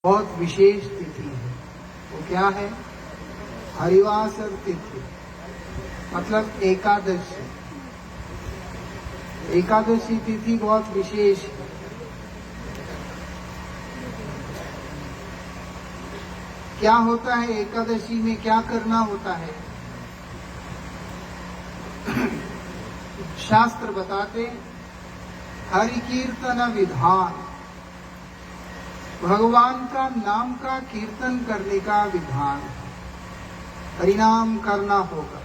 बहुत विशेष तिथि है। वो क्या है? हरिवासर तिथि, मतलब एकादशी। एकादशी तिथि बहुत विशेष है। क्या होता है एकादशी में, क्या करना होता है? शास्त्र बताते हरि कीर्तन विधान, भगवान का नाम का कीर्तन करने का विधान, हरिनाम करना होगा।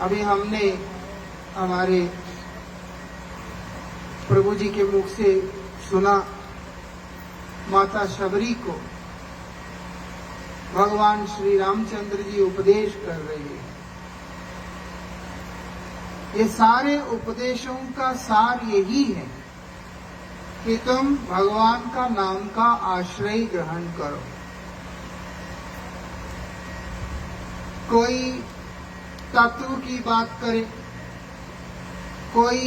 अभी हमने हमारे प्रभु जी के मुख से सुना, माता शबरी को भगवान श्री रामचंद्र जी उपदेश कर रहे हैं। ये सारे उपदेशों का सार यही है कि तुम भगवान का नाम का आश्रय ग्रहण करो। कोई तत्व की बात करे, कोई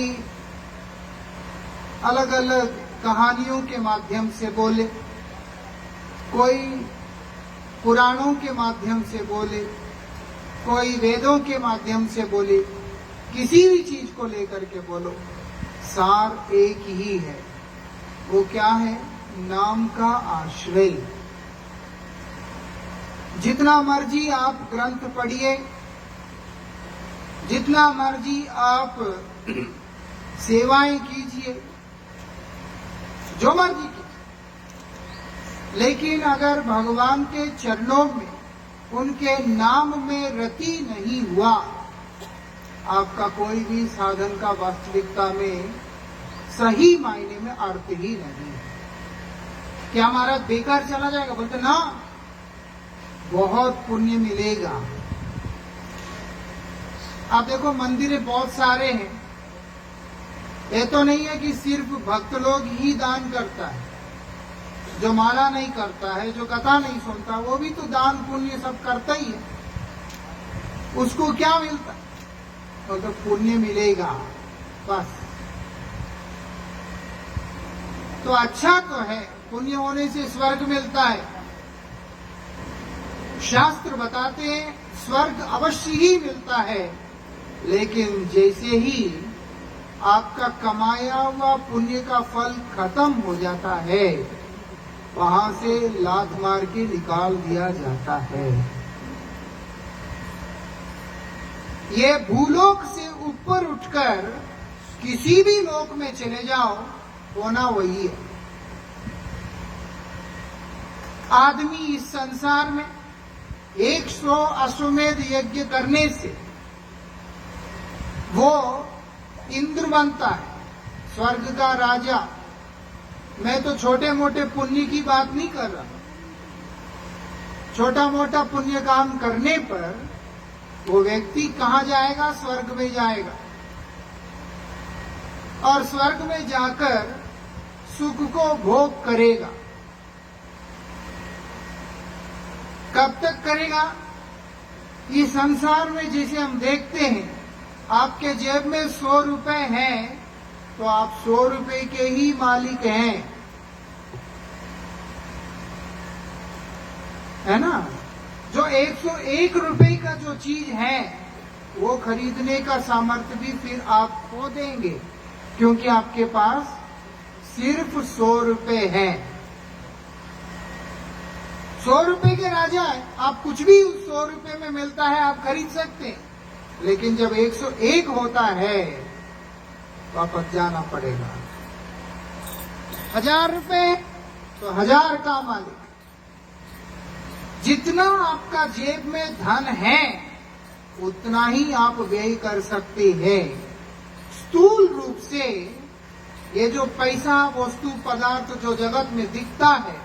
अलग अलग कहानियों के माध्यम से बोले, कोई पुराणों के माध्यम से बोले, कोई वेदों के माध्यम से बोले, किसी भी चीज को लेकर के बोलो, सार एक ही है। वो क्या है? नाम का आश्रय। जितना मर्जी आप ग्रंथ पढ़िए, जितना मर्जी आप सेवाएं कीजिए, जो मर्जी कीजिए, लेकिन अगर भगवान के चरणों में, उनके नाम में रति नहीं हुआ, आपका कोई भी साधन का वास्तविकता में सही मायने में अर्थ ही नहीं है। क्या महाराज बेकार चला जाएगा? बोलते ना, बहुत पुण्य मिलेगा। आप देखो मंदिर बहुत सारे हैं, ये तो नहीं है कि सिर्फ भक्त लोग ही दान करता है। जो माला नहीं करता है, जो कथा नहीं सुनता, वो भी तो दान पुण्य सब करता ही है। उसको क्या मिलता? तो पुण्य मिलेगा बस। तो अच्छा तो है, पुण्य होने से स्वर्ग मिलता है। शास्त्र बताते हैं स्वर्ग अवश्य ही मिलता है, लेकिन जैसे ही आपका कमाया हुआ पुण्य का फल खत्म हो जाता है, वहां से लात मार के निकाल दिया जाता है। ये भूलोक से ऊपर उठकर किसी भी लोक में चले जाओ, होना वही है। आदमी इस संसार में 100 अश्वमेध यज्ञ करने से वो इंद्र बनता है, स्वर्ग का राजा। मैं तो छोटे मोटे पुण्य की बात नहीं कर रहा। छोटा मोटा पुण्य काम करने पर वो व्यक्ति कहां जाएगा? स्वर्ग में जाएगा। और स्वर्ग में जाकर सुख को भोग करेगा। कब तक करेगा? इस संसार में जैसे हम देखते हैं, आपके जेब में 100 रुपए हैं तो आप 100 रुपए के ही मालिक हैं, है ना? जो 101 रुपए का जो चीज है, वो खरीदने का सामर्थ्य भी फिर आप खो देंगे, क्योंकि आपके पास सिर्फ 100 रुपए हैं। 100 रुपए के राजा है, आप कुछ भी उस 100 रुपए में मिलता है आप खरीद सकते हैं। लेकिन जब 101 होता है, वापस जाना पड़ेगा। 1000 रुपए तो 1000 का मालिक। जितना आपका जेब में धन है, उतना ही आप व्यय कर सकते हैं। स्थूल रूप से ये जो पैसा, वस्तु, पदार्थ जो जगत में दिखता है,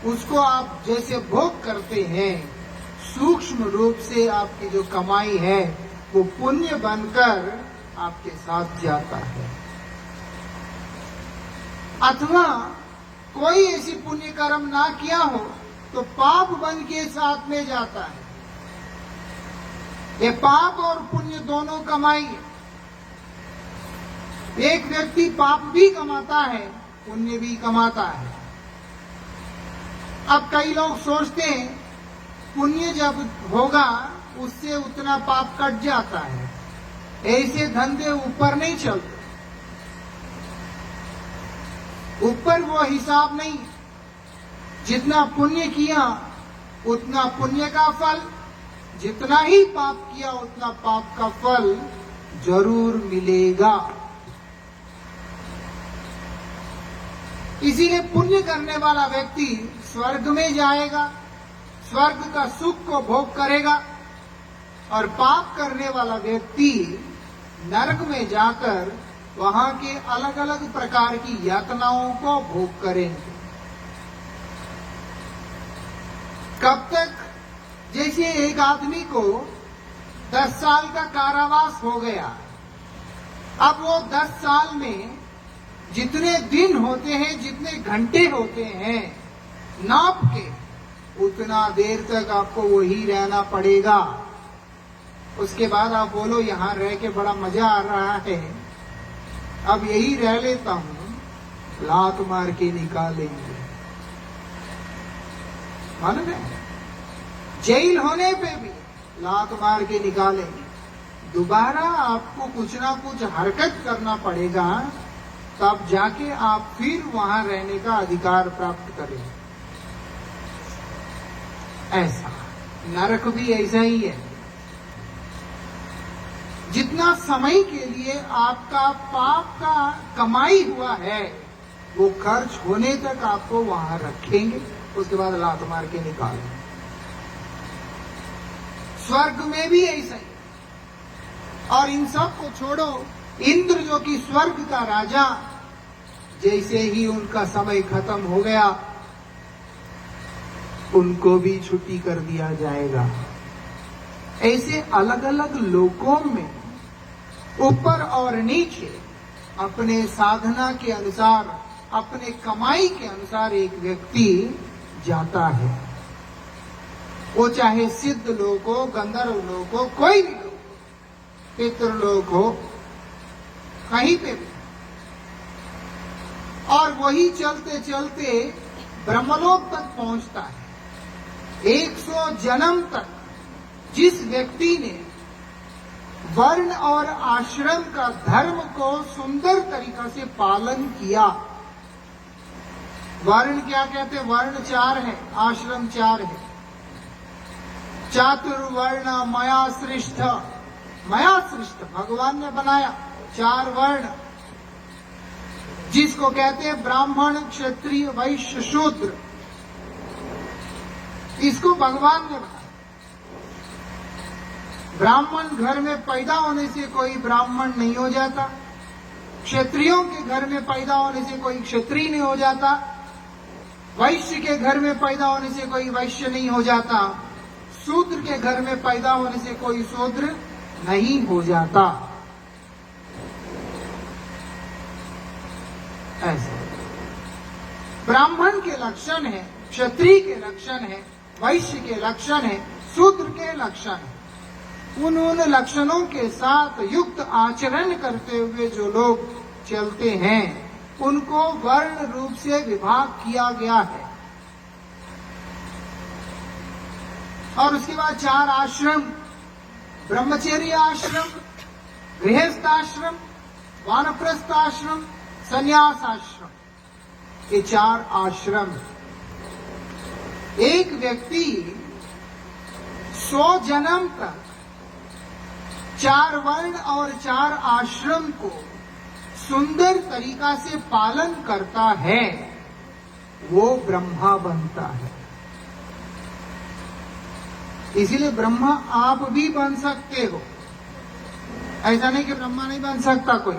उसको आप जैसे भोग करते हैं, सूक्ष्म रूप से आपकी जो कमाई है वो पुण्य बनकर आपके साथ जाता है। अथवा कोई ऐसी पुण्य कर्म ना किया हो तो पाप बन के साथ में जाता है। ये पाप और पुण्य दोनों कमाई है। एक व्यक्ति पाप भी कमाता है, पुण्य भी कमाता है। अब कई लोग सोचते हैं पुण्य जब होगा उससे उतना पाप कट जाता है, ऐसे धंधे ऊपर नहीं चलते। ऊपर वो हिसाब नहीं, जितना पुण्य किया उतना पुण्य का फल, जितना ही पाप किया उतना पाप का फल जरूर मिलेगा। इसीलिए पुण्य करने वाला व्यक्ति स्वर्ग में जाएगा, स्वर्ग का सुख को भोग करेगा, और पाप करने वाला व्यक्ति नरक में जाकर वहां के अलग अलग प्रकार की यातनाओं को भोग करेंगे। कब तक? जैसे एक आदमी को 10 साल का कारावास हो गया, अब वो 10 साल में जितने दिन होते हैं, जितने घंटे होते हैं, नाप के उतना देर तक आपको वही रहना पड़ेगा। उसके बाद आप बोलो यहां रह के बड़ा मजा आ रहा है, अब यही रह लेता हूं, लात मार के निकालेंगे। मालूम है, जेल होने पे भी लात मार के निकालेंगे। दोबारा आपको कुछ ना कुछ हरकत करना पड़ेगा, तब जाके आप फिर वहां रहने का अधिकार प्राप्त करेंगे। ऐसा नरक भी ऐसा ही है। जितना समय के लिए आपका पाप का कमाई हुआ है वो खर्च होने तक आपको वहां रखेंगे, उसके बाद लात मार के निकालेंगे। स्वर्ग में भी ऐसा ही। और इन सब को छोड़ो, इंद्र जो कि स्वर्ग का राजा, जैसे ही उनका समय खत्म हो गया उनको भी छुट्टी कर दिया जाएगा। ऐसे अलग अलग लोकों में ऊपर और नीचे अपने साधना के अनुसार, अपने कमाई के अनुसार एक व्यक्ति जाता है। वो चाहे सिद्ध लोक हो, गंधर्व लोक हो, कोई भी लोक, पितृलोक हो, कहीं पे भी। और वही चलते चलते ब्रह्मलोक तक पहुंचता है। 100 जन्म तक जिस व्यक्ति ने वर्ण और आश्रम का धर्म को सुंदर तरीका से पालन किया, वर्ण क्या कहते हैं? वर्ण 4 है, आश्रम 4 है। चातुर्वर्ण मया सृष्ट, मया सृष्ट, भगवान ने बनाया 4 वर्ण, जिसको कहते हैं ब्राह्मण, क्षत्रिय, वैश्य, शूद्र। इसको भगवान ने बनाया। ब्राह्मण घर में पैदा होने से कोई ब्राह्मण नहीं हो जाता, क्षत्रियों के घर में पैदा होने से कोई क्षत्रिय नहीं हो जाता, वैश्य के घर में पैदा होने से कोई वैश्य नहीं हो जाता, शूद्र के घर में पैदा होने से कोई शूद्र नहीं हो जाता। ऐसे ब्राह्मण के लक्षण है, क्षत्रिय के लक्षण है, वैश्य के लक्षण है, शूद्र के लक्षण है। उन लक्षणों के साथ युक्त आचरण करते हुए जो लोग चलते हैं उनको वर्ण रूप से विभाग किया गया है। और उसके बाद 4 आश्रम, ब्रह्मचर्य आश्रम, गृहस्थ आश्रम, वानप्रस्थ आश्रम, संन्यास आश्रम, ये 4 आश्रम। एक व्यक्ति 100 जन्म तक 4 वर्ण और 4 आश्रम को सुंदर तरीका से पालन करता है, वो ब्रह्मा बनता है। इसीलिए ब्रह्मा आप भी बन सकते हो। ऐसा नहीं कि ब्रह्मा नहीं बन सकता कोई,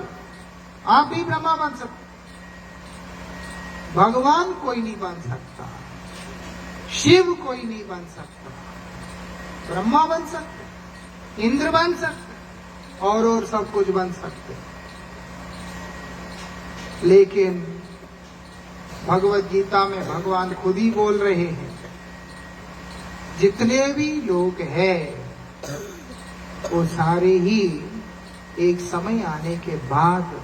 आप भी ब्रह्मा बन सकते। भगवान कोई नहीं बन सकता, शिव कोई नहीं बन सकता, ब्रह्मा बन सकते, इंद्र बन सकते, और सब कुछ बन सकते। लेकिन भगवत गीता में भगवान खुद ही बोल रहे हैं, जितने भी लोग हैं वो सारे ही एक समय आने के बाद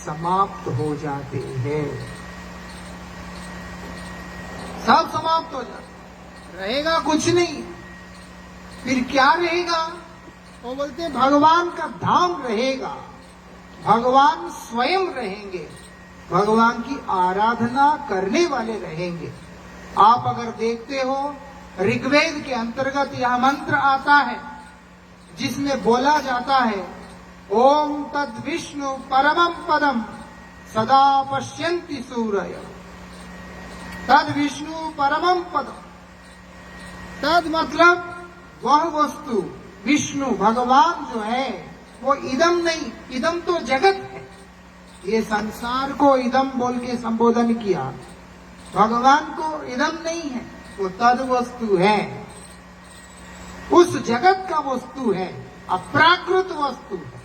समाप्त हो जाते हैं, सब समाप्त हो जाते, रहेगा कुछ नहीं। फिर क्या रहेगा? वो बोलते हैं भगवान का धाम रहेगा, भगवान स्वयं रहेंगे, भगवान की आराधना करने वाले रहेंगे। आप अगर देखते हो ऋग्वेद के अंतर्गत यह मंत्र आता है जिसमें बोला जाता है, ओम तद विष्णु परमं पदम सदा पश्यन्ति सूरय। तद विष्णु परमं पदम, तद मतलब वह वस्तु, विष्णु भगवान जो है वो इदम नहीं, इदम तो जगत है, ये संसार को इदम बोल के संबोधन किया, भगवान को इदम नहीं है, वो तद वस्तु है, उस जगत का वस्तु है, अप्राकृत वस्तु है।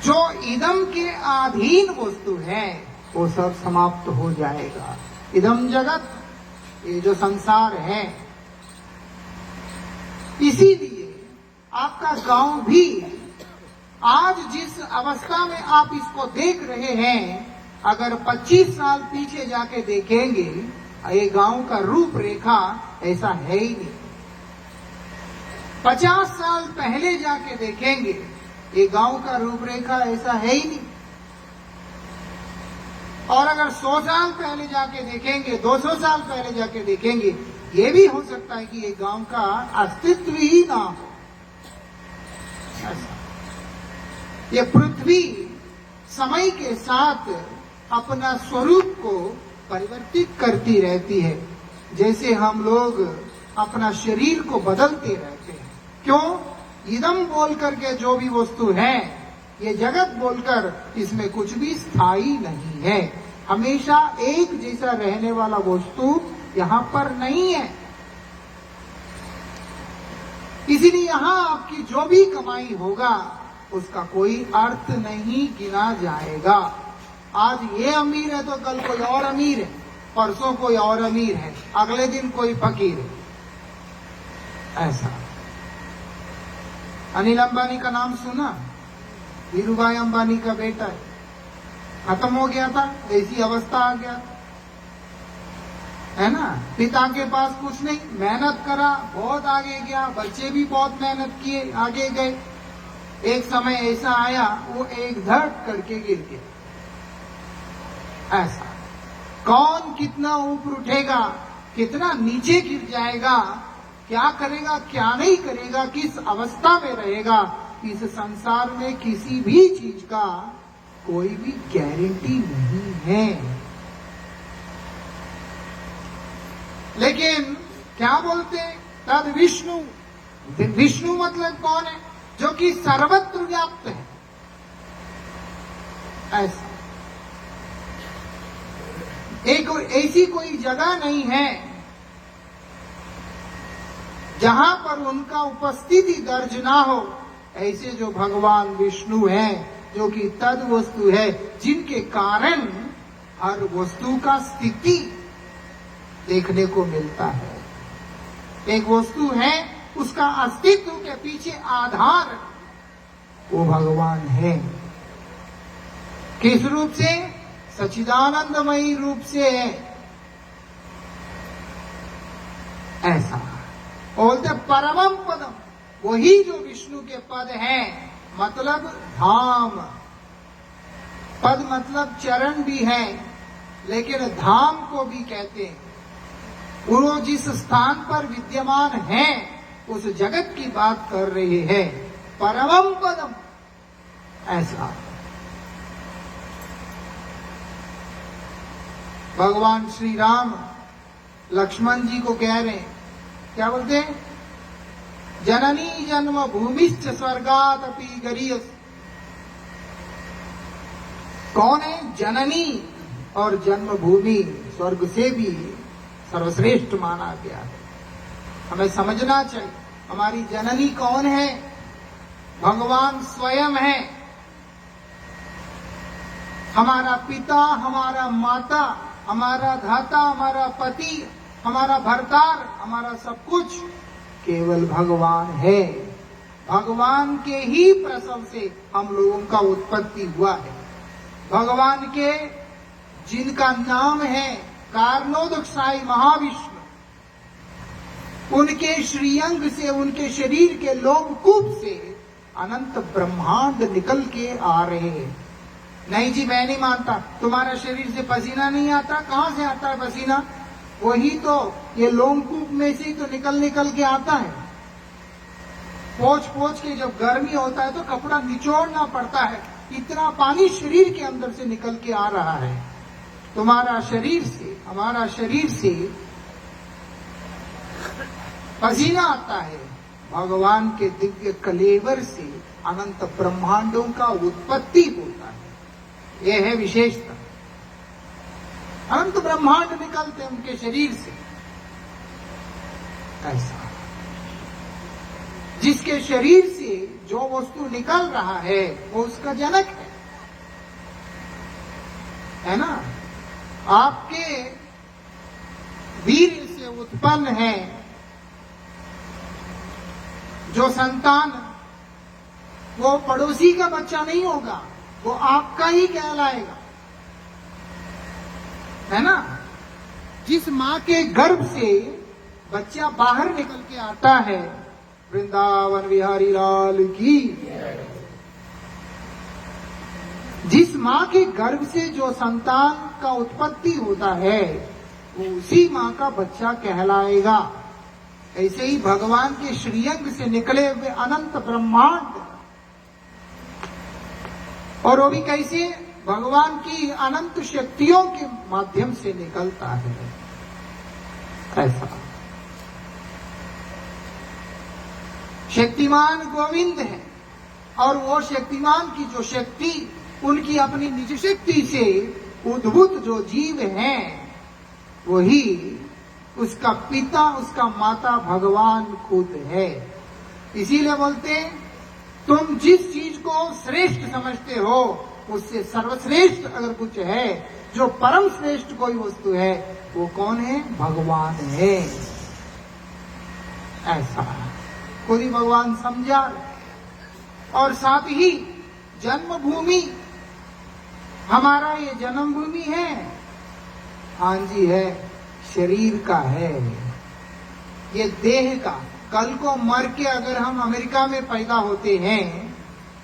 जो इदम के अधीन वस्तु है वो सब समाप्त हो जाएगा। इदम जगत, ये जो संसार है, इसीलिए आपका गांव भी आज जिस अवस्था में आप इसको देख रहे हैं, अगर 25 साल पीछे जाके देखेंगे, ये गांव का रूपरेखा ऐसा है ही नहीं। 50 साल पहले जाके देखेंगे, ये गांव का रूपरेखा ऐसा है ही नहीं। और अगर 100 साल पहले जाके देखेंगे, 200 साल पहले जाके देखेंगे, ये भी हो सकता है कि ये गांव का अस्तित्व ही ना हो। ये पृथ्वी समय के साथ अपना स्वरूप को परिवर्तित करती रहती है, जैसे हम लोग अपना शरीर को बदलते रहते हैं। क्यों? इदम बोल करके जो भी वस्तु है, ये जगत बोलकर इसमें कुछ भी स्थायी नहीं है, हमेशा एक जैसा रहने वाला वस्तु यहां पर नहीं है। इसीलिए यहां आपकी जो भी कमाई होगा उसका कोई अर्थ नहीं गिना जाएगा। आज ये अमीर है तो कल कोई और अमीर है, परसों कोई और अमीर है, अगले दिन कोई फकीर है, ऐसा। अनिल अंबानी का नाम सुना? धीरूभाई अंबानी का बेटा है, खत्म हो गया था, ऐसी अवस्था आ गया है ना। पिता के पास कुछ नहीं, मेहनत करा, बहुत आगे गया, बच्चे भी बहुत मेहनत किए, आगे गए। एक समय ऐसा आया, वो एक धड़ करके गिर गया। ऐसा कौन कितना ऊपर उठेगा, कितना नीचे गिर जाएगा, क्या करेगा क्या नहीं करेगा, किस अवस्था में रहेगा, इस संसार में किसी भी चीज का कोई भी गारंटी नहीं है। लेकिन क्या बोलते हैं? तद विष्णु। विष्णु मतलब कौन है? जो कि सर्वत्र व्याप्त है, ऐसा। एक ऐसी कोई जगह नहीं है जहां पर उनका उपस्थिति दर्ज ना हो। ऐसे जो भगवान विष्णु हैं, जो कि तद वस्तु है, जिनके कारण हर वस्तु का स्थिति देखने को मिलता है। एक वस्तु है, उसका अस्तित्व के पीछे आधार वो भगवान है। किस रूप से? सच्चिदानंदमयी रूप से है, ऐसा बोलते। परमम पदम, वही जो विष्णु के पद हैं, मतलब धाम। पद मतलब चरण भी है, लेकिन धाम को भी कहते हैं। वो जिस स्थान पर विद्यमान है, उस जगत की बात कर रहे हैं, परमम पदम, ऐसा। भगवान श्री राम लक्ष्मण जी को कह रहे हैं, क्या बोलते हैं? जननी जन्म भूमिश्च स्वर्गात् अपि गरीयस। कौन है? जननी और जन्मभूमि स्वर्ग से भी सर्वश्रेष्ठ माना गया है। हमें समझना चाहिए, हमारी जननी कौन है? भगवान स्वयं है। हमारा पिता, हमारा माता, हमारा धाता, हमारा पति, हमारा भरतार, हमारा सब कुछ केवल भगवान है। भगवान के ही प्रसव से हम लोगों का उत्पत्ति हुआ है। भगवान के जिनका नाम है कारणोदकशायी महाविष्णु, उनके श्रीअंग से, उनके शरीर के लोमकूप से अनंत ब्रह्मांड निकल के आ रहे हैं। नहीं जी, मैं नहीं मानता, तुम्हारा शरीर से पसीना नहीं आता। कहां से आता है पसीना? वही तो ये लोमकूप में से तो निकल के आता है। पोंछ के जब गर्मी होता है तो कपड़ा निचोड़ना पड़ता है, इतना पानी शरीर के अंदर से निकल के आ रहा है। तुम्हारा शरीर से, हमारा शरीर से पसीना आता है। भगवान के दिव्य कलेवर से अनंत ब्रह्मांडों का उत्पत्ति होता है। यह है विशेषता। अनंत ब्रह्मांड निकलते उनके शरीर से। ऐसा जिसके शरीर से जो वस्तु निकल रहा है वो उसका जनक है ना। आपके वीर से उत्पन्न है जो संतान, वो पड़ोसी का बच्चा नहीं होगा, वो आपका ही कहलाएगा, है ना। जिस मां के गर्भ से बच्चा बाहर निकल के आता है, वृंदावन बिहारी लाल की। जिस मां के गर्भ से जो संतान का उत्पत्ति होता है वो उसी मां का बच्चा कहलाएगा। ऐसे ही भगवान के श्रीअंग से निकले हुए अनंत ब्रह्मांड, और वो भी कैसे? भगवान की अनंत शक्तियों के माध्यम से निकलता है। ऐसा शक्तिमान गोविंद है, और वो शक्तिमान की जो शक्ति, उनकी अपनी निज शक्ति से उद्भूत जो जीव हैं, वही उसका पिता, उसका माता भगवान खुद है। इसीलिए बोलते हैं, तुम जिस चीज को श्रेष्ठ समझते हो उससे सर्वश्रेष्ठ अगर कुछ है, जो परम श्रेष्ठ कोई वस्तु है, वो कौन है? भगवान है। ऐसा खुद ही भगवान समझा। और साथ ही जन्मभूमि, हमारा ये जन्मभूमि है। हाँ जी है, शरीर का है, ये देह का। कल को मर के अगर हम अमेरिका में पैदा होते हैं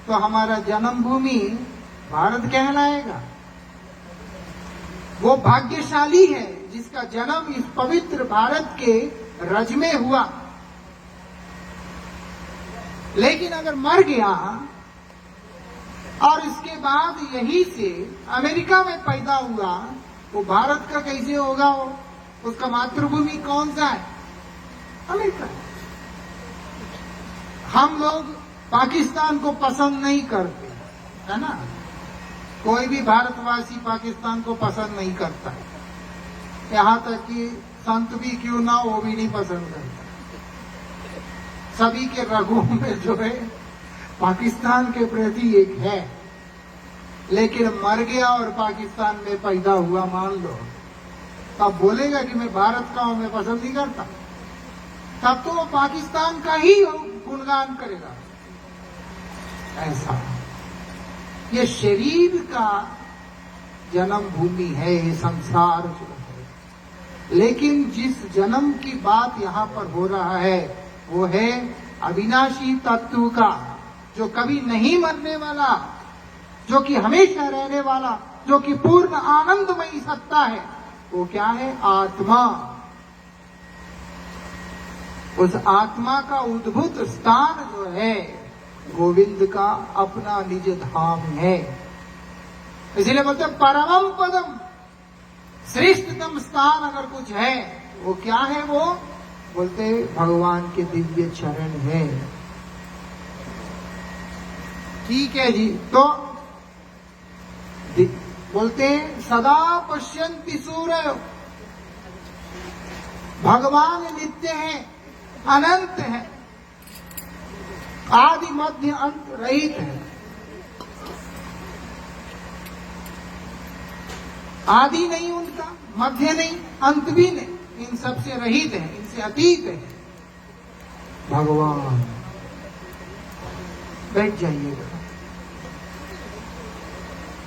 तो हमारा जन्मभूमि भारत कहलाएगा। वो भाग्यशाली है जिसका जन्म इस पवित्र भारत के रज में हुआ। लेकिन अगर मर गया और इसके बाद यहीं से अमेरिका में पैदा हुआ, वो भारत का कैसे होगा? वो उसका मातृभूमि कौन सा है? अमेरिका। हम लोग पाकिस्तान को पसंद नहीं करते, है ना। कोई भी भारतवासी पाकिस्तान को पसंद नहीं करता, यहां तक कि संत भी क्यों ना, वो भी नहीं पसंद करता। सभी के रगों में जो है पाकिस्तान के प्रति एक है। लेकिन मर गया और पाकिस्तान में पैदा हुआ, मान लो, तब बोलेगा कि मैं भारत का हूं, मैं पसंद नहीं करता। तब तो वो पाकिस्तान का ही गुणगान करेगा। ऐसा ये शरीर का जन्म भूमि है, ये संसार जो है। लेकिन जिस जन्म की बात यहाँ पर हो रहा है वो है अविनाशी तत्व का, जो कभी नहीं मरने वाला, जो कि हमेशा रहने वाला, जो कि पूर्ण आनंदमयी सत्ता है। वो क्या है? आत्मा। उस आत्मा का उद्भूत स्थान जो है गोविंद का अपना निज धाम है। इसलिए बोलते हैं परमम पदम, श्रेष्ठतम स्थान अगर कुछ है वो क्या है? वो बोलते भगवान के दिव्य चरण है। ठीक है जी। तो बोलते हैं सदा पश्यन्ति सूर्य, भगवान नित्य है, अनंत है, आदि मध्य अंत रहित है। आदि नहीं उनका, मध्य नहीं, अंत भी नहीं, इन सबसे रहित है, इनसे अतीत है भगवान। बैठ जाइएगा।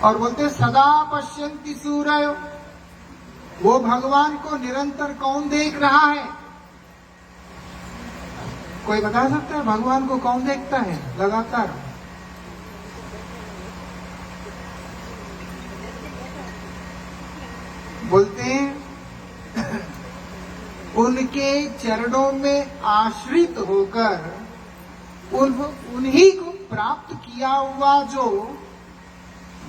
और बोलते सदा पश्यन्ति सूरय, वो भगवान को निरंतर कौन देख रहा है? कोई बता सकता है भगवान को कौन देखता है लगातार? बोलते हैं उनके चरणों में आश्रित होकर उन्हीं को प्राप्त किया हुआ जो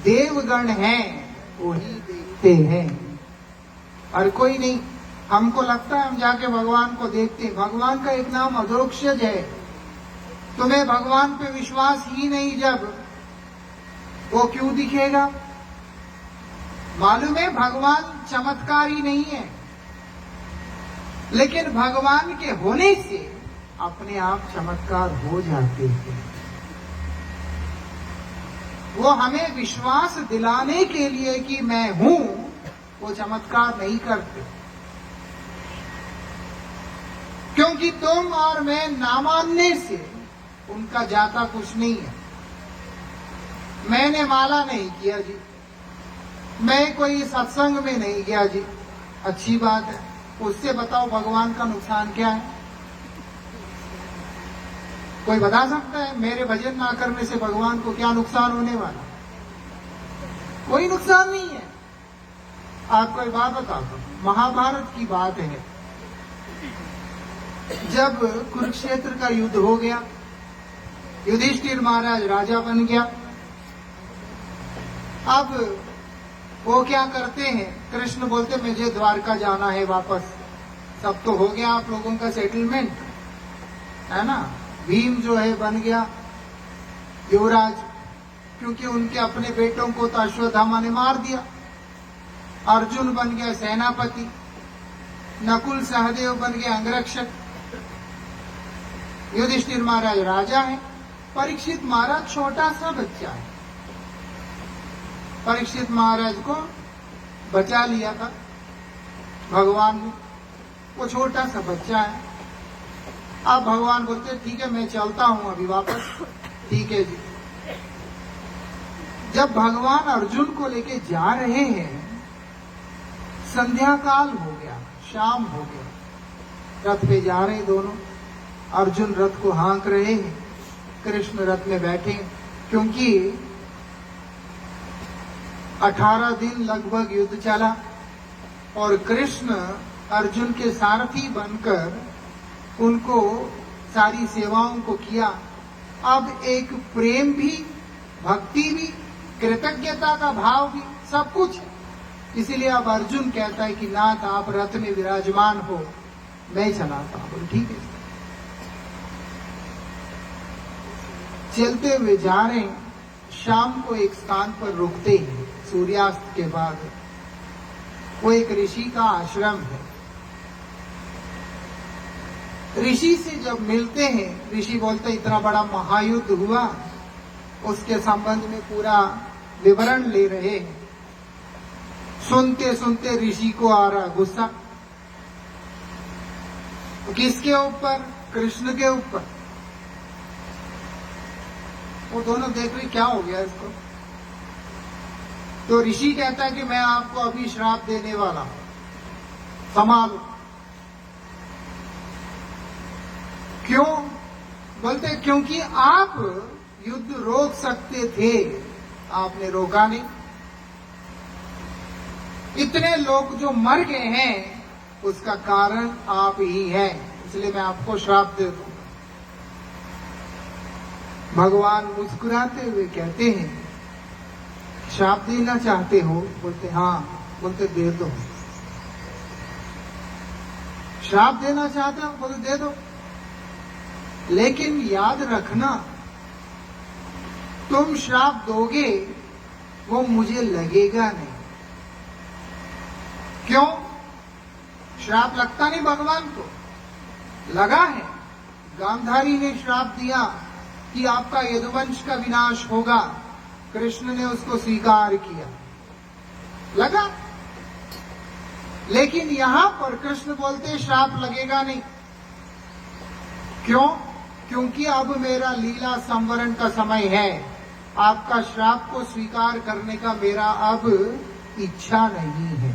देवगण हैं वही देखते हैं, और कोई नहीं। हमको लगता है हम जाके भगवान को देखते हैं। भगवान का एक नाम अधोक्षज है। तुम्हें भगवान पे विश्वास ही नहीं जब, वो क्यों दिखेगा? मालूम है भगवान चमत्कारी नहीं है, लेकिन भगवान के होने से अपने आप चमत्कार हो जाते हैं। वो हमें विश्वास दिलाने के लिए कि मैं हूं, वो चमत्कार नहीं करते। क्योंकि तुम और मैं ना मानने से उनका जाता कुछ नहीं है। मैंने माला नहीं किया जी, मैं कोई सत्संग में नहीं गया जी, अच्छी बात है। उससे बताओ भगवान का नुकसान क्या है? कोई बता सकता है मेरे भजन ना करने से भगवान को क्या नुकसान होने वाला? कोई नुकसान नहीं है। आपको एक बात बताता हूं, महाभारत की बात है। जब कुरुक्षेत्र का युद्ध हो गया, युधिष्ठिर महाराज राजा बन गया। अब वो क्या करते हैं, कृष्ण बोलते मुझे द्वारका जाना है वापस। सब तो हो गया आप लोगों का सेटलमेंट, है ना। भीम जो है बन गया युवराज, क्योंकि उनके अपने बेटों को तो अश्वत्थामा ने मार दिया। अर्जुन बन गया सेनापति, नकुल सहदेव बन गया अंगरक्षक, युधिष्ठिर महाराज राजा है, परीक्षित महाराज छोटा सा बच्चा है। परीक्षित महाराज को बचा लिया था भगवान ने, वो छोटा सा बच्चा है। अब भगवान बोलते ठीक है मैं चलता हूं अभी वापस। ठीक है जी। जब भगवान अर्जुन को लेके जा रहे हैं, संध्या काल हो गया, शाम हो गया। रथ पे जा रहे दोनों, अर्जुन रथ को हाँक रहे हैं, कृष्ण रथ में बैठे, क्योंकि 18 दिन लगभग युद्ध चला और कृष्ण अर्जुन के सारथी बनकर उनको सारी सेवाओं को किया। अब एक प्रेम भी, भक्ति भी, कृतज्ञता का भाव भी, सब कुछ है। इसीलिए अब अर्जुन कहता है कि नाथ आप रथ में विराजमान हो, मैं चलाता हूं। ठीक है। चलते हुए जा रहे हैं, शाम को एक स्थान पर रुकते हैं सूर्यास्त के बाद। वो एक ऋषि का आश्रम है। ऋषि से जब मिलते हैं, ऋषि बोलते इतना बड़ा महायुद्ध हुआ, उसके संबंध में पूरा विवरण ले रहे हैं। सुनते सुनते ऋषि को आ रहा गुस्सा। किसके ऊपर? कृष्ण के ऊपर। वो दोनों देख रहे क्या हो गया इसको। तो ऋषि कहता है कि मैं आपको अभी श्राप देने वाला हूं, संभालो। क्यों? बोलते क्योंकि आप युद्ध रोक सकते थे, आपने रोका नहीं। इतने लोग जो मर गए हैं उसका कारण आप ही हैं, इसलिए मैं आपको श्राप दे दूंगा। भगवान मुस्कुराते हुए कहते हैं श्राप देना चाहते हो? बोलते हाँ। बोलते दे दो। श्राप देना चाहते हो? बोलते दे दो, लेकिन याद रखना तुम श्राप दोगे वो मुझे लगेगा नहीं। क्यों? श्राप लगता नहीं भगवान को, लगा है। गांधारी ने श्राप दिया कि आपका यदुवंश का विनाश होगा, कृष्ण ने उसको स्वीकार किया, लगा। लेकिन यहां पर कृष्ण बोलते श्राप लगेगा नहीं। क्यों? क्योंकि अब मेरा लीला संवरण का समय है, आपका श्राप को स्वीकार करने का मेरा अब इच्छा नहीं है।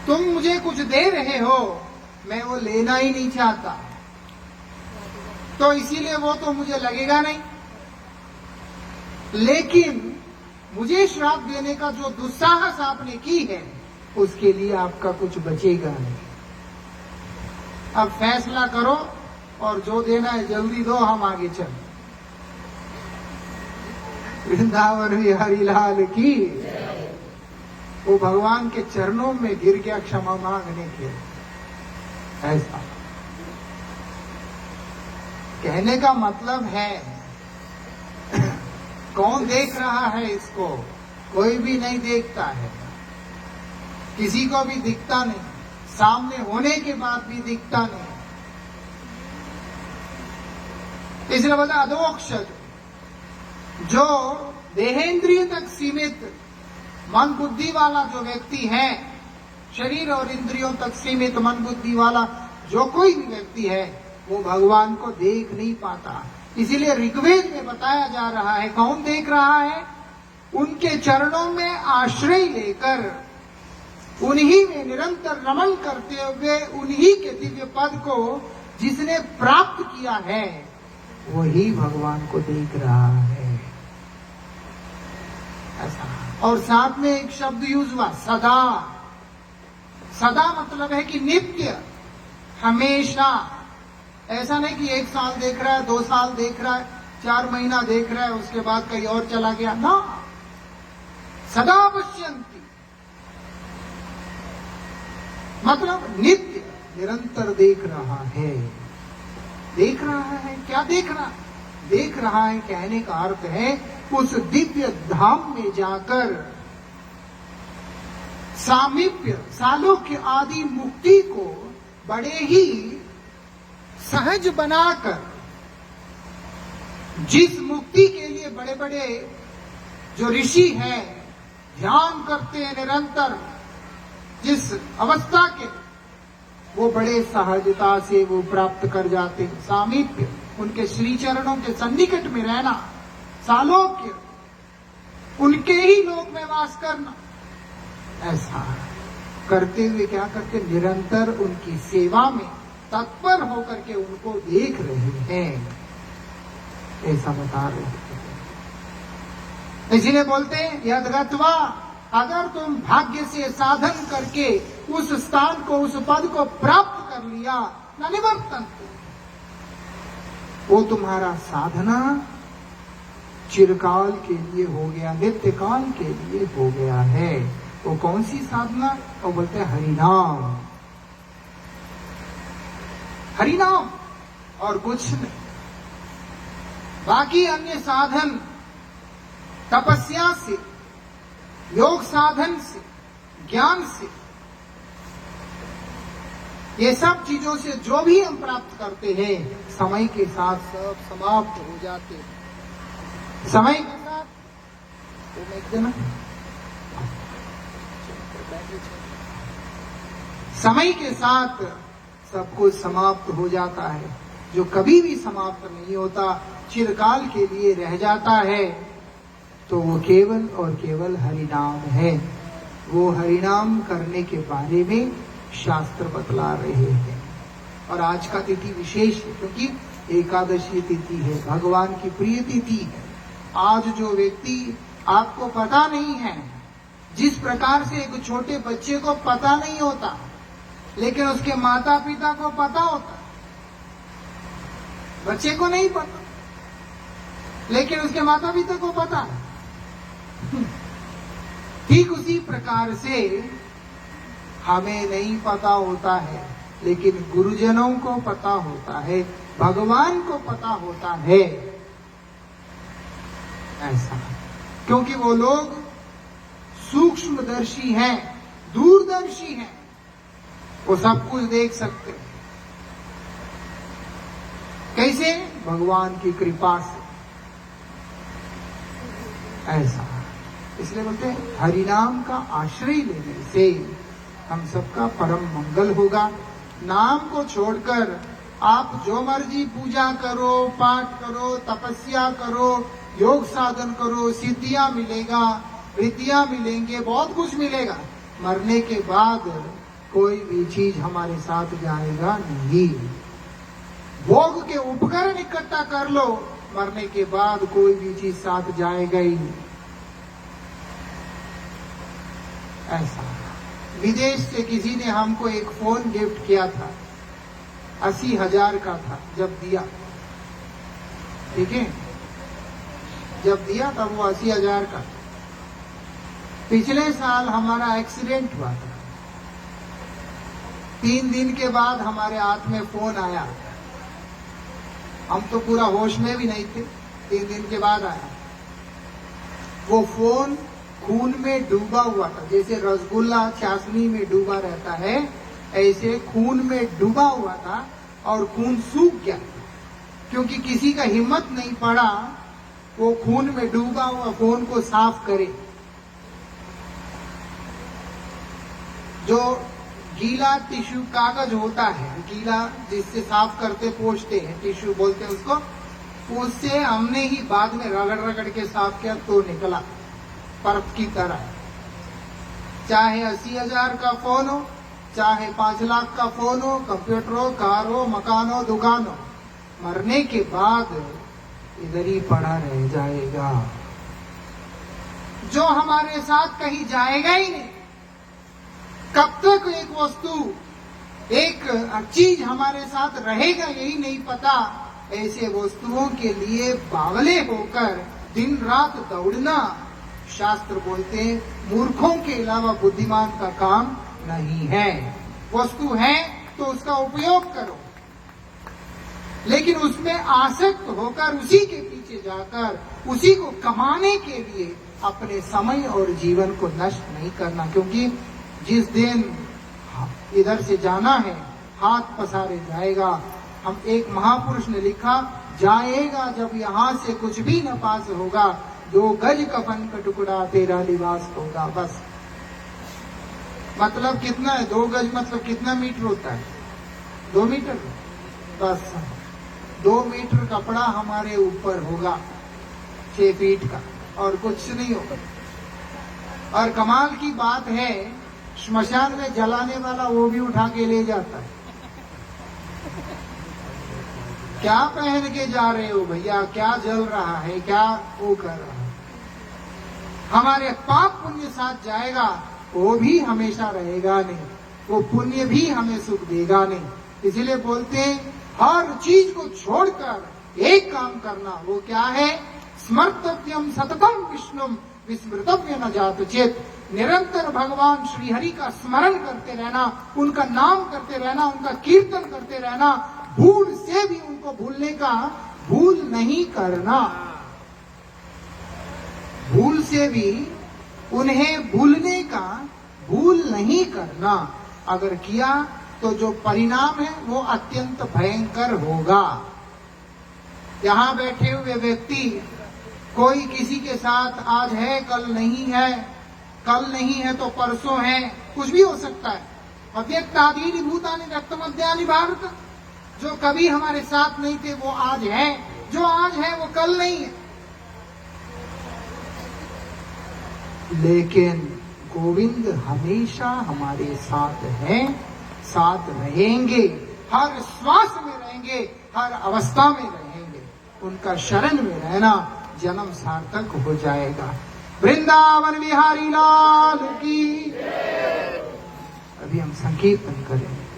तुम मुझे कुछ दे रहे हो, मैं वो लेना ही नहीं चाहता, तो इसीलिए वो तो मुझे लगेगा नहीं। लेकिन मुझे श्राप देने का जो दुस्साहस आपने की है, उसके लिए आपका कुछ बचेगा नहीं। अब फैसला करो और जो देना है जल्दी दो, हम आगे चलें। वृंदावन बिहारी लाल की। वो भगवान के चरणों में गिर गया क्षमा मांगने के। ऐसा कहने का मतलब है, कौन देख रहा है इसको? कोई भी नहीं देखता है, किसी को भी दिखता नहीं, सामने होने के बाद भी दिखता नहीं। इसलिए बोला अधोक्षज, जो देहेंद्रिय तक सीमित मन बुद्धि वाला जो व्यक्ति है, शरीर और इंद्रियों तक सीमित मन बुद्धि वाला जो कोई भी व्यक्ति है, वो भगवान को देख नहीं पाता। इसीलिए ऋग्वेद में बताया जा रहा है, कौन देख रहा है? उनके चरणों में आश्रय लेकर, उन्हीं में निरंतर रमण करते हुए, उन्हीं के दिव्य पद को जिसने प्राप्त किया है, वही भगवान को देख रहा है। ऐसा। और साथ में एक शब्द यूज हुआ, सदा। सदा मतलब है कि नित्य, हमेशा। ऐसा नहीं कि 1 साल देख रहा है, 2 साल देख रहा है, 4 महीना देख रहा है, उसके बाद कहीं और चला गया ना। सदा पश्यन्ति मतलब नित्य, निरंतर देख रहा है। देख रहा है, क्या देख रहा? देख रहा है कहने का अर्थ है, उस दिव्य धाम में जाकर सामीप्य, सालोक्य आदि मुक्ति को बड़े ही सहज बनाकर, जिस मुक्ति के लिए बड़े बड़े जो ऋषि हैं ध्यान करते हैं निरंतर, जिस अवस्था के, वो बड़े सहजता से वो प्राप्त कर जाते हैं। सामीप्य, उनके श्री चरणों के सन्निकट में रहना, सालोक्य, उनके ही लोक में वास करना। ऐसा करते हुए क्या करते? निरंतर उनकी सेवा में तत्पर होकर के उनको देख रहे हैं, ऐसा बता रहे हैं। इसीलिए बोलते हैं यद्गत्वा, अगर तुम भाग्य से साधन करके उस स्थान को, उस पद को प्राप्त कर लिया, न निवर्तन्ते, वो तुम्हारा साधना चिरकाल के लिए हो गया, नित्य काल के लिए हो गया है। वो कौन सी साधना? वो बोलते हैं हरिनाम। हरिनाम और कुछ नहीं। बाकी अन्य साधन, तपस्या से, योग साधन से, ज्ञान से, ये सब चीजों से जो भी हम प्राप्त करते हैं, समय के साथ सब समाप्त हो जाते हैं। समय के साथ वो एक दिन समय के साथ सब कुछ समाप्त हो जाता है। जो कभी भी समाप्त नहीं होता, चिरकाल के लिए रह जाता है, तो वो केवल और केवल हरिनाम है। वो हरिनाम करने के बारे में शास्त्र बतला रहे हैं। और आज का तिथि विशेष है, क्योंकि एकादशी तिथि है, भगवान की प्रिय तिथि है। आज जो व्यक्ति, आपको पता नहीं है, जिस प्रकार से एक छोटे बच्चे को पता नहीं होता, लेकिन उसके माता पिता को पता होता। बच्चे को नहीं पता, लेकिन उसके माता पिता को पता है। ठीक उसी प्रकार से हमें नहीं पता होता है, लेकिन गुरुजनों को पता होता है, भगवान को पता होता है। ऐसा क्योंकि वो लोग सूक्ष्मदर्शी हैं, दूरदर्शी हैं, वो सब कुछ देख सकते हैं। कैसे? भगवान की कृपा से। ऐसा इसलिए बोलते हैं हरिनाम का आश्रय लेने से हम सबका परम मंगल होगा। नाम को छोड़कर आप जो मर्जी पूजा करो, पाठ करो, तपस्या करो, योग साधन करो, सिद्धियां मिलेगा, रिद्धियां मिलेंगे, बहुत कुछ मिलेगा। मरने के बाद कोई भी चीज हमारे साथ जाएगा नहीं। भोग के उपकरण इकट्ठा कर लो, मरने के बाद कोई भी चीज साथ जाएगा ही नहीं। ऐसा विदेश से किसी ने हमको एक फोन गिफ्ट किया था, 80,000 का था जब दिया, ठीक है, जब दिया तब वो 80,000 का। पिछले साल हमारा एक्सीडेंट हुआ था, 3 दिन के बाद हमारे हाथ में फोन आया। हम तो पूरा होश में भी नहीं थे, 3 दिन के बाद आया। वो फोन खून में डूबा हुआ था, जैसे रसगुल्ला चाशनी में डूबा रहता है, ऐसे खून में डूबा हुआ था और खून सूख गया, क्योंकि किसी का हिम्मत नहीं पड़ा वो खून में डूबा हुआ फोन को साफ करे। जो गीला टिश्यू कागज होता है, गीला जिससे साफ करते पोंछते हैं, टिश्यू बोलते हैं उसको, उससे हमने ही बाद में रगड़ रगड़ के साफ किया तो निकला परत की तरह। चाहे 80,000 का फोन हो, चाहे 5 लाख का फोन हो, कंप्यूटर हो, कार हो, मकान हो, दुकान हो, मरने के बाद इधर ही पड़ा रह जाएगा। जो हमारे साथ कहीं जाएगा ही नहीं। कब तक एक वस्तु, एक चीज हमारे साथ रहेगा यही नहीं पता। ऐसे वस्तुओं के लिए बावले होकर दिन रात दौड़ना, शास्त्र बोलते हैं, मूर्खों के अलावा बुद्धिमान का काम नहीं है। वस्तु है तो उसका उपयोग करो, लेकिन उसमें आसक्त होकर उसी के पीछे जाकर उसी को कमाने के लिए अपने समय और जीवन को नष्ट नहीं करना। क्योंकि जिस दिन इधर से जाना है, हाथ पसारे जाएगा। हम एक महापुरुष ने लिखा, जाएगा जब यहाँ से कुछ भी न पास होगा, 2 गज कफन का टुकड़ा तेरा लिबास होगा। बस मतलब कितना है 2 गज, मतलब कितना मीटर होता है? 2 मीटर। बस 2 मीटर कपड़ा हमारे ऊपर होगा, 6 फीट का, और कुछ नहीं होगा। और कमाल की बात है, श्मशान में जलाने वाला वो भी उठा के ले जाता है। क्या पहन के जा रहे हो भैया, क्या जल रहा है, क्या वो कर रहा है? हमारे पाप पुण्य साथ जाएगा, वो भी हमेशा रहेगा नहीं, वो पुण्य भी हमें सुख देगा नहीं। इसलिए बोलते हैं हर चीज को छोड़कर एक काम करना। वो क्या है? स्मर्तव्यम सततम विष्णुम विस्मृतव्य न जात चेत। निरंतर भगवान श्री हरि का स्मरण करते रहना, उनका नाम करते रहना, उनका कीर्तन करते रहना, भूल से भी उनको भूलने का भूल नहीं करना। भूल से भी उन्हें भूलने का भूल नहीं करना। अगर किया तो जो परिणाम है वो अत्यंत भयंकर होगा। यहां बैठे हुए व्यक्ति, कोई किसी के साथ आज है कल नहीं है, कल नहीं है तो परसों है, कुछ भी हो सकता है। अव्यक्तादीनि भूतानि व्यक्तमद्यानि भारत। जो कभी हमारे साथ नहीं थे वो आज है, जो आज है वो कल नहीं है। लेकिन गोविंद हमेशा हमारे साथ हैं, साथ रहेंगे, हर श्वास में रहेंगे, हर अवस्था में रहेंगे। उनका शरण में रहना जन्म सार्थक हो जाएगा। वृंदावन बिहारी लाल की। अभी हम संकीर्तन करेंगे।